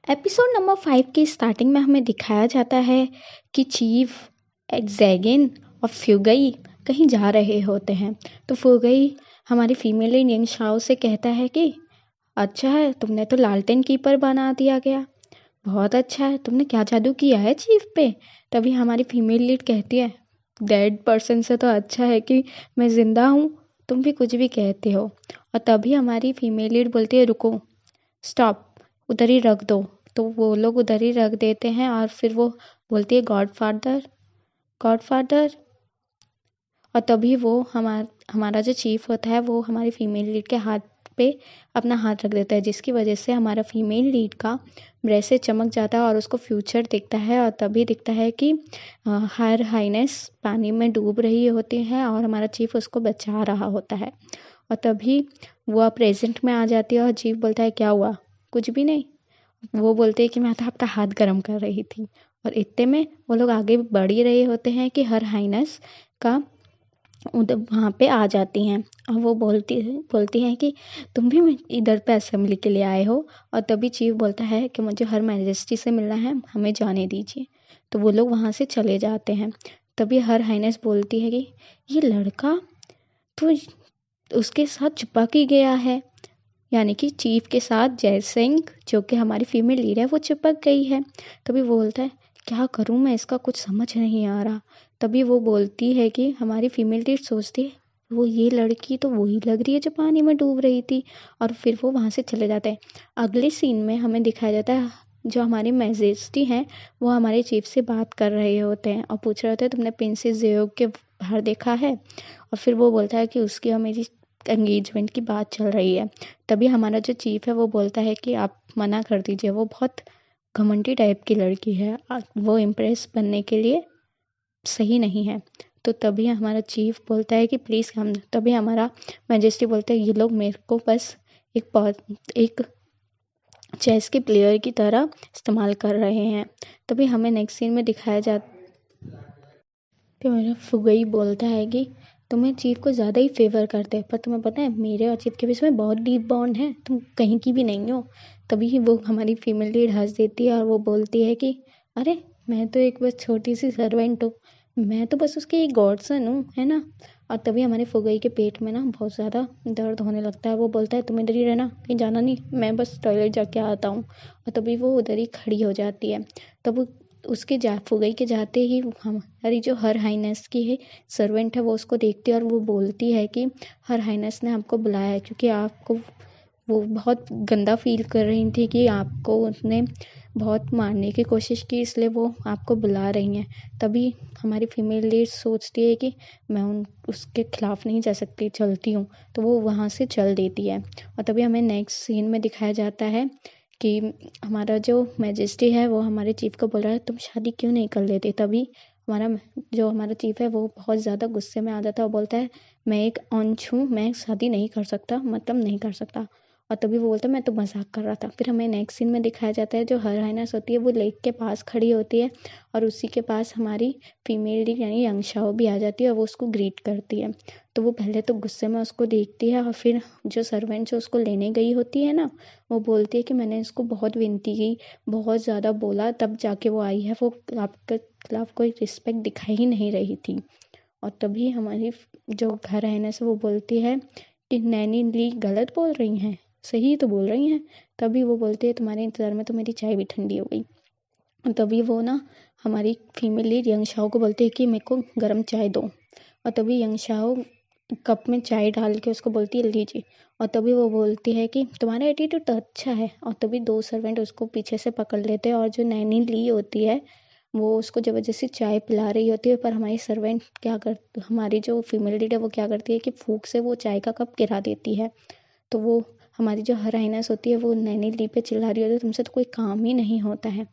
Episode number 5 की starting में हमें दिखाया जाता है कि चीफ एग्जैगिन और फ्यूगई कहीं जा रहे होते हैं। तो फ्यूगई हमारी फीमेल इंडियन शाओ से कहता है कि अच्छा है, तुमने तो लालटेन कीपर बना दिया गया। बहुत अच्छा है, तुमने क्या जादू किया है चीफ पे। तभी हमारी फीमेल लीड कहती है डेड पर्सन से तो अच्छा है कि मैं जिंदा हूँ, तुम भी कुछ भी कहते हो। और तभी हमारी फीमेल लीड बोलती है रुको, स्टॉप, उधर ही रख दो। तो वो लोग उधर ही रख देते हैं और फिर वो बोलती है गॉडफादर, गॉडफादर। और तभी वो हमारा जो चीफ होता है वो हमारी फीमेल लीड के हाथ पे अपना हाथ रख देता है, जिसकी वजह से हमारा फीमेल लीड का ब्रेसलेट चमक जाता है और उसको फ्यूचर दिखता है। और तभी दिखता है कि हर हाइनेस पानी में डूब रही होती है और हमारा चीफ उसको बचा रहा होता है। और तभी वो प्रेजेंट में आ जाती है और चीफ बोलता है क्या हुआ, कुछ भी नहीं। वो बोलते हैं कि मैं तो आपका हाथ गर्म कर रही थी। और इतने में वो लोग आगे बढ़ ही रहे होते हैं कि हर हाइनेस का उधर वहाँ पे आ जाती हैं। और वो बोलती हैं कि तुम भी इधर पे असेंबली के लिए आए हो। और तभी चीफ बोलता है कि मुझे हर मैजेस्टी से मिलना है, हमें जाने दीजिए। तो वो लोग वहाँ से चले जाते हैं। तभी हर हाइनेस बोलती है कि ये लड़का तो उसके साथ चिपक ही गया है, यानी कि चीफ के साथ जयसिंह जो कि हमारी फीमेल लीडर है वो चिपक गई है। तभी वो बोलता है क्या करूं मैं, इसका कुछ समझ नहीं आ रहा। तभी वो बोलती है कि हमारी फीमेल लीड सोचती है वो ये लड़की तो वही लग रही है जो पानी में डूब रही थी। और फिर वो वहाँ से चले जाते हैं। अगले सीन में हमें दिखाया जाता है जो हमारी मैजेस्टी हैं वो हमारे चीफ से बात कर रहे होते हैं और पूछ रहे होते हैं तुमने प्रिंसेस जेयोग के बाहर देखा है। और फिर वो बोलता है कि उसकी और मेरी एंगेजमेंट की बात चल रही है। तभी हमारा जो चीफ है वो बोलता है कि आप मना कर दीजिए, वो बहुत घमंडी टाइप की लड़की है, वो इम्प्रेस बनने के लिए सही नहीं है। तो तभी हमारा चीफ बोलता है कि प्लीज़ हम, तभी हमारा मैजेस्टी बोलता है ये लोग मेरे को बस एक चेस के प्लेयर की तरह इस्तेमाल कर रहे हैं। तभी हमें नेक्स्ट सीन में दिखाया जाता कि मेरा फुगई बोलता है कि तुम्हें चीफ को ज़्यादा ही फेवर करते हैं, पर तुम्हें पता है मेरे और चीफ के बीच में बहुत डीप बॉन्ड है, तुम कहीं की भी नहीं हो। तभी वो हमारी फीमेल लीड हंस देती है और वो बोलती है कि अरे मैं तो एक बस छोटी सी सर्वेंट हूँ, मैं तो बस उसकी एक गॉडसन हूँ, है ना। और तभी हमारे फुगई के पेट में ना बहुत ज़्यादा दर्द होने लगता है। वो बोलता है तुम इधर ही रहना, कहीं जाना नहीं, मैं बस टॉयलेट जाके आता हूँ। और तभी वो उधर ही खड़ी हो जाती है। तब उसके फुगई के जाते ही हमारी जो हर हाइनेस की है सर्वेंट है वो उसको देखती है और वो बोलती है कि हर हाइनेस ने आपको बुलाया है क्योंकि आपको वो बहुत गंदा फील कर रही थी कि आपको उसने बहुत मारने की कोशिश की, इसलिए वो आपको बुला रही हैं। तभी हमारी फीमेल लीड सोचती है कि मैं उसके खिलाफ नहीं जा सकती, चलती हूँ। तो वो वहाँ से चल देती है। और तभी हमें नेक्स्ट सीन में दिखाया जाता है कि हमारा जो मैजेस्टी है वो हमारे चीफ को बोल रहा है तुम शादी क्यों नहीं कर लेते। तभी हमारा चीफ है वो बहुत ज़्यादा गुस्से में आ जाता है और बोलता है मैं एक अंश हूँ, मैं शादी नहीं कर सकता, मतलब नहीं कर सकता। और तभी वो बोलता है मैं तो मजाक कर रहा था। फिर हमें नेक्स्ट सीन में दिखाया जाता है जो हर हाइनेस होती है वो लेक के पास खड़ी होती है और उसी के पास हमारी फीमेल लीड यानी यंगशाओ भी आ जाती है और वो उसको ग्रीट करती है। तो वो पहले तो गुस्से में उसको देखती है और फिर जो सर्वेंट जो उसको लेने गई होती है ना, वो बोलती है कि मैंने इसको बहुत विनती की, बहुत ज़्यादा बोला, तब जाके वो आई है, वो आपके खिलाफ कोई रिस्पेक्ट दिखा ही नहीं रही थी। और तभी हमारी जो घर रहने से वो बोलती है कि नैनी ली गलत बोल रही हैं, सही तो बोल रही हैं। तभी वो बोलती है तुम्हारे इंतज़ार में तो मेरी चाय भी ठंडी हो गई। और तभी वो ना हमारी फीमेल लीड यंगशाओ को बोलती है कि मेरे को गर्म चाय दो। और तभी यंगशाओ कप में चाय डाल के उसको बोलती है लीजिए। और तभी वो बोलती है कि तुम्हारा एटीट्यूड तो अच्छा है। और तभी दो सर्वेंट उसको पीछे से पकड़ लेते हैं और जो नैनी ली होती है वो उसको ज़बरदस्ती चाय पिला रही होती है। पर हमारी सर्वेंट हमारी जो फीमेल लीड है वो क्या करती है कि फूंक से वो चाय का कप गिरा देती है। तो वो हमारी जो हर हाइनेस होती है वो नैनी ली पे चिल्ला रही होती है तुमसे तो कोई काम ही नहीं होता है।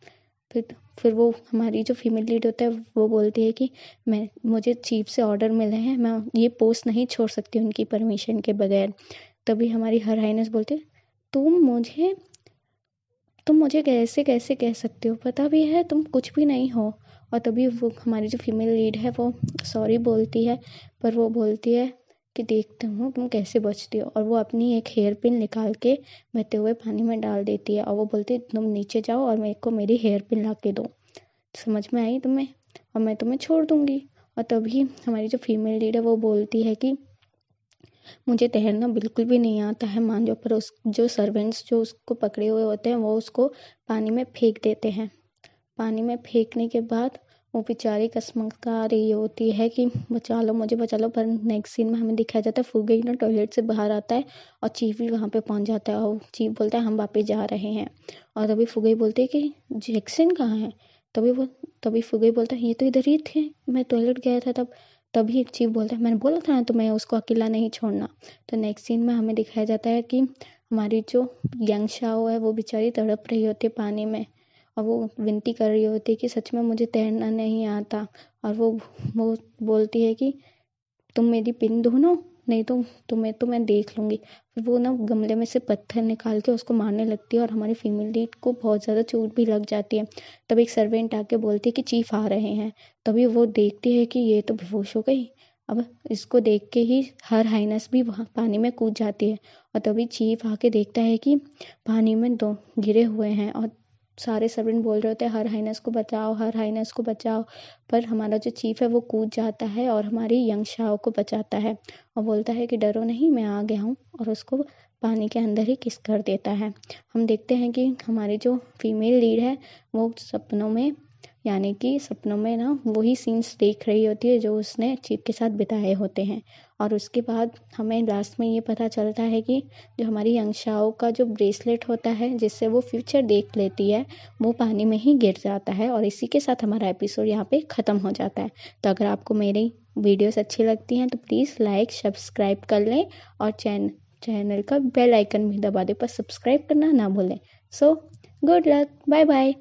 फिर वो हमारी जो फीमेल लीड होता है वो बोलती है कि मुझे चीफ से ऑर्डर मिले हैं, मैं ये पोस्ट नहीं छोड़ सकती उनकी परमिशन के बगैर। तभी हमारी हर हाइनेस बोलती है तुम मुझे तुम मुझे कैसे कैसे कह सकते हो, पता भी है तुम कुछ भी नहीं हो। और तभी वो हमारी जो फीमेल लीड है वो सॉरी बोलती है, पर वो बोलती है कि देखती हूँ तुम कैसे बचती हो। और वो अपनी एक हेयर पिन निकाल के बहते हुए पानी में डाल देती है और वो बोलती है तुम नीचे जाओ और मेरे को मेरी हेयर पिन ला के दो, समझ में आई तुम्हें, और मैं तुम्हें छोड़ दूंगी। और तभी हमारी जो फीमेल लीड है वो बोलती है कि मुझे तैरना बिल्कुल भी नहीं आता है, मान जाओ। पर उस जो सर्वेंट्स जो उसको पकड़े हुए होते हैं वो उसको पानी में फेंक देते हैं। पानी में फेंकने के बाद वो बेचारी कसमसा रही होती है कि बचा लो मुझे, बचा लो। पर नेक्स्ट सीन में हमें दिखाया जाता है फुगई ना टॉयलेट से बाहर आता है और चीफ भी वहाँ पे पहुँच जाता है और चीफ बोलता है हम वापस जा रहे हैं। और तभी फुगई बोलती है कि जैक्सन कहाँ है। तभी वो तभी फुगई बोलता है ये तो इधर ही थे, मैं टॉयलेट गया था तब। तभी चीफ बोलता है मैंने बोला था ना तुम्हें उसको अकेला नहीं छोड़ना। तो नेक्स्ट सीन में हमें दिखाया जाता है कि हमारी जो यंग शाओ है वो बेचारी तड़प रही होती है पानी में और वो विनती कर रही होती है कि सच में मुझे तैरना नहीं आता। और वो बोलती है कि तुम मेरी पिन ढूंढो, नहीं तो तुम्हें तो मैं देख लूंगी। फिर वो ना गमले में से पत्थर निकाल के उसको मारने लगती है और हमारी फीमेल लीड को बहुत ज़्यादा चोट भी लग जाती है। तब एक सर्वेंट आके बोलती है कि चीफ आ रहे हैं। तभी वो देखती है कि ये तो बेहोश हो गई। अब इसको देख के ही हर हाइनस भी वहाँ पानी में कूद जाती है। और तभी चीफ आके देखता है कि पानी में दो गिरे हुए हैं और सारे सर्वेंट बोल रहे होते हैं हर हाइनस को बचाओ, हर हाइनस को बचाओ। पर हमारा जो चीफ है वो कूद जाता है और हमारी यंग शाओ को बचाता है और बोलता है कि डरो नहीं मैं आ गया हूँ, और उसको पानी के अंदर ही किस कर देता है। हम देखते हैं कि हमारी जो फीमेल लीड है वो सपनों में, यानी कि सपनों में ना वही सीन्स देख रही होती है जो उसने चीफ के साथ बिताए होते हैं। और उसके बाद हमें लास्ट में ये पता चलता है कि जो हमारी यंग शाओ का जो ब्रेसलेट होता है जिससे वो फ्यूचर देख लेती है वो पानी में ही गिर जाता है। और इसी के साथ हमारा एपिसोड यहाँ पे ख़त्म हो जाता है। तो अगर आपको मेरी वीडियोस अच्छी लगती हैं तो प्लीज़ लाइक सब्सक्राइब कर लें और चैनल का बेल आइकन भी दबा दें, पर सब्सक्राइब करना ना भूलें। So good luck, bye bye.